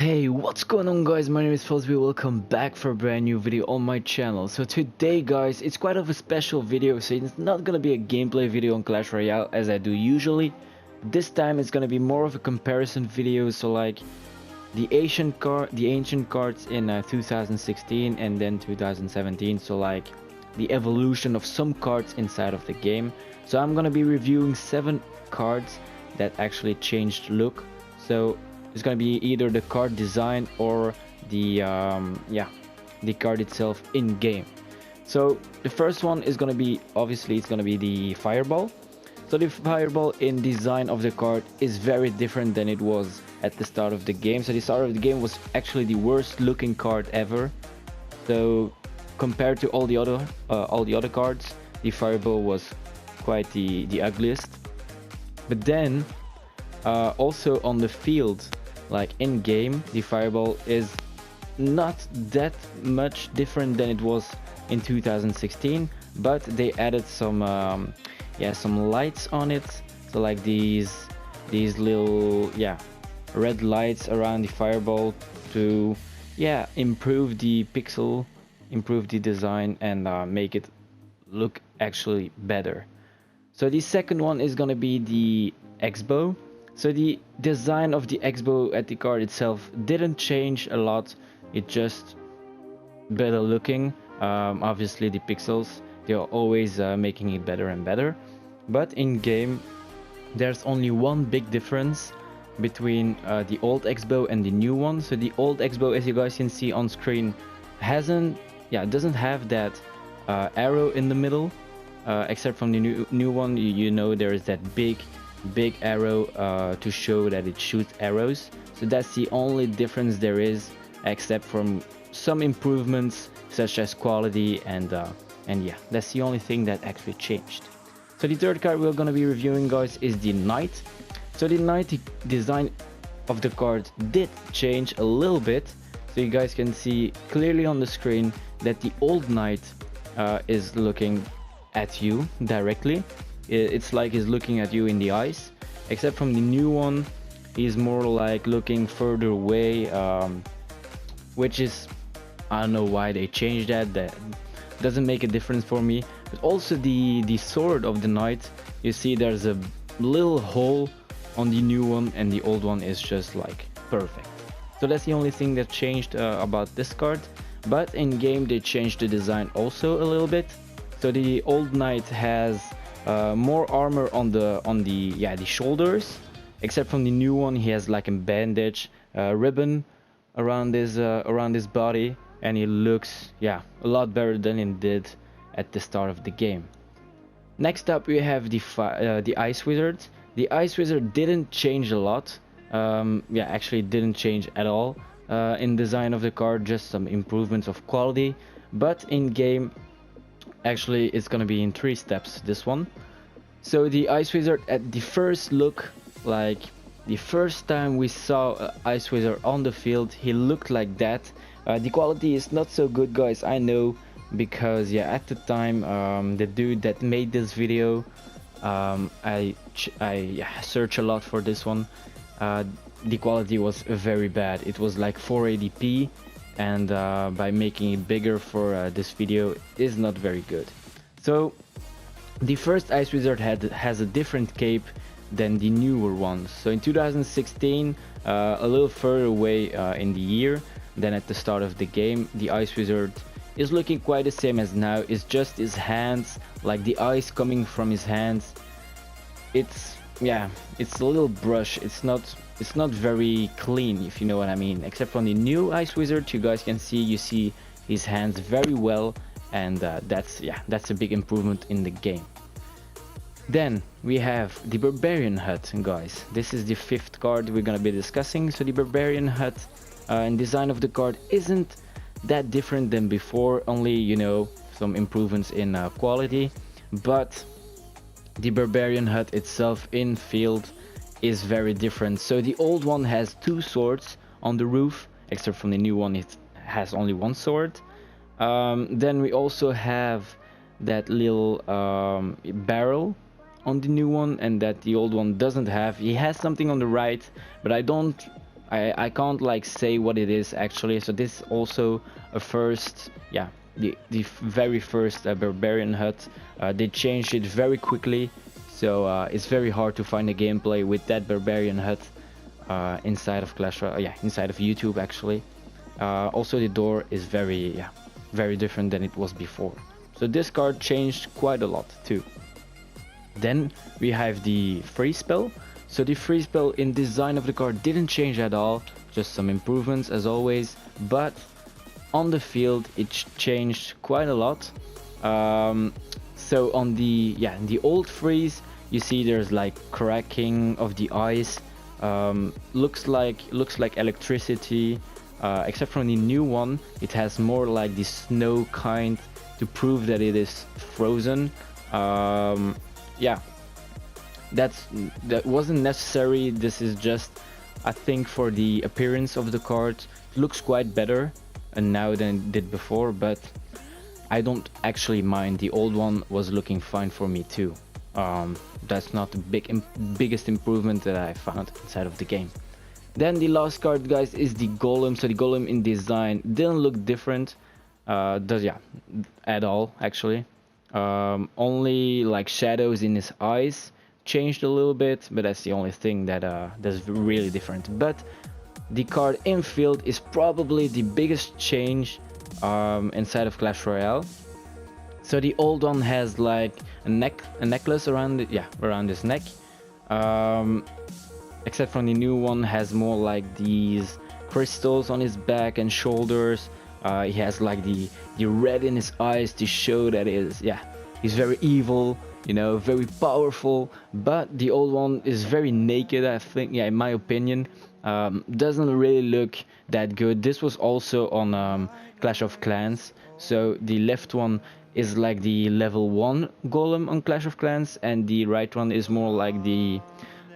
Hey, what's going on guys? My name is Frosbey. Welcome back for a brand new video on my channel. So today guys, it's quite of a special video. So it's not gonna be a gameplay video on Clash Royale as I do usually. This time it's gonna be more of a comparison video. So like the ancient cards in 2016 and then 2017. So like the evolution of some cards inside of the game. So I'm gonna be reviewing 7 cards that actually changed look. So it's gonna be either the card design or the the card itself in game. So the first one is gonna be, obviously it's gonna be the fireball. So the fireball in design of the card is very different than it was at the start of the game. So the start of the game was actually the worst looking card ever. So compared to all the other cards, the fireball was quite the ugliest. But then also on the field, like in game, the fireball is not that much different than it was in 2016, but they added some some lights on it. So like these little red lights around the fireball to improve the pixel, improve the design, and make it look actually better. So the second one is gonna be the Xbow. So the design of the Xbow at the card itself didn't change a lot. It just better looking. Obviously the pixels, they're always making it better and better. But in game, there's only one big difference between the old Xbow and the new one. So the old Xbow, as you guys can see on screen, doesn't have that arrow in the middle. Except from the new one, you know there is that big arrow to show that it shoots arrows. So that's the only difference there is, except from some improvements such as quality and yeah, that's the only thing that actually changed. So the third card we're gonna be reviewing guys is the Knight. So the Knight, the design of the card did change a little bit. So you guys can see clearly on the screen that the old Knight is looking at you directly. It's like he's looking at you in the eyes, except from the new one, he's more like looking further away, which is, I don't know why they changed that. That doesn't make a difference for me. But also the sword of the Knight, you see there's a little hole on the new one, and the old one is just like perfect. So that's the only thing that changed about this card. But in game they changed the design also a little bit. So the old Knight has more armor on the shoulders, except from the new one he has like a bandage ribbon around his body, and he looks a lot better than it did at the start of the game. Next up we have the Ice Wizard. The Ice Wizard didn't change a lot. Actually didn't change at all in design of the card, just some improvements of quality. But in game, actually it's gonna be in 3 steps, this one. So the Ice Wizard at the first look, like the first time we saw Ice Wizard on the field, he looked like that. The quality is not so good guys, I know, because at the time the dude that made this video, I searched a lot for this one. The quality was very bad. It was like 480p, and by making it bigger for this video is not very good. So the first Ice Wizard has a different cape than the newer ones. So in 2016, a little further away in the year than at the start of the game, the Ice Wizard is looking quite the same as now. It's just his hands, like the ice coming from his hands. It's a little brush. It's not very clean, if you know what I mean. Except from the new Ice Wizard, you guys can see, you see his hands very well, and that's a big improvement in the game. Then we have the Barbarian Hat, guys. This is the 5th card we're gonna be discussing. So the Barbarian Hat and design of the card isn't that different than before, only some improvements in quality. But the Barbarian Hut itself in field is very different. So the old one has 2 swords on the roof, except from the new one it has only 1 sword. Then we also have that little barrel on the new one, and that the old one doesn't have. He has something on the right, but I don't I can't like say what it is actually. So this also a first, yeah, the very first Barbarian Hut. They changed it very quickly, so it's very hard to find a gameplay with that Barbarian Hut inside of Clash Royale, yeah, inside of YouTube actually. Also the door is very, yeah, very different than it was before. So this card changed quite a lot too. Then we have the freeze spell. So the freeze spell in design of the card didn't change at all, just some improvements as always, but on the field it changed quite a lot. So on the, yeah, in the old freeze you see there's like cracking of the ice, looks like electricity, except from the new one it has more like the snow kind to prove that it is frozen. Yeah, that wasn't necessary. This is just, I think, for the appearance of the card. It looks quite better and now than it did before, but I don't actually mind. The old one was looking fine for me too. That's not the biggest improvement that I found inside of the game. Then the last card, guys, is the Golem. So the Golem in design didn't look different, yeah, at all actually. Only like shadows in his eyes changed a little bit, but that's the only thing that that's really different. But the card in field is probably the biggest change inside of Clash Royale. So the old one has like a necklace around it, yeah, around his neck. Except from the new one has more like these crystals on his back and shoulders. He has like the red in his eyes to show that he's very evil, you know, very powerful. But the old one is very naked, I think, yeah, in my opinion. Doesn't really look that good. This was also on Clash of Clans. So the left one is like the level 1 Golem on Clash of Clans, and the right one is more like the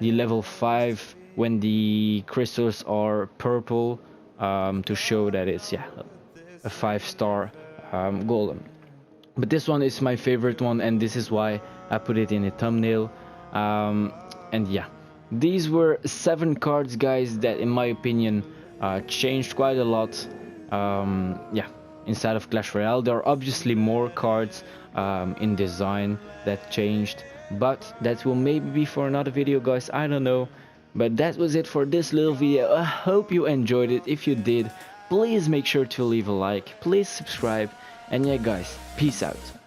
level 5 when the crystals are purple, to show that it's, yeah, a 5-star Golem. But this one is my favorite one, and this is why I put it in the thumbnail. And yeah, these were 7 cards, guys, that in my opinion changed quite a lot. Yeah, inside of Clash Royale there are obviously more cards in design that changed, but that will maybe be for another video, guys, I don't know. But that was it for this little video. I hope you enjoyed it. If you did, please make sure to leave a like, please subscribe, and yeah, guys, peace out.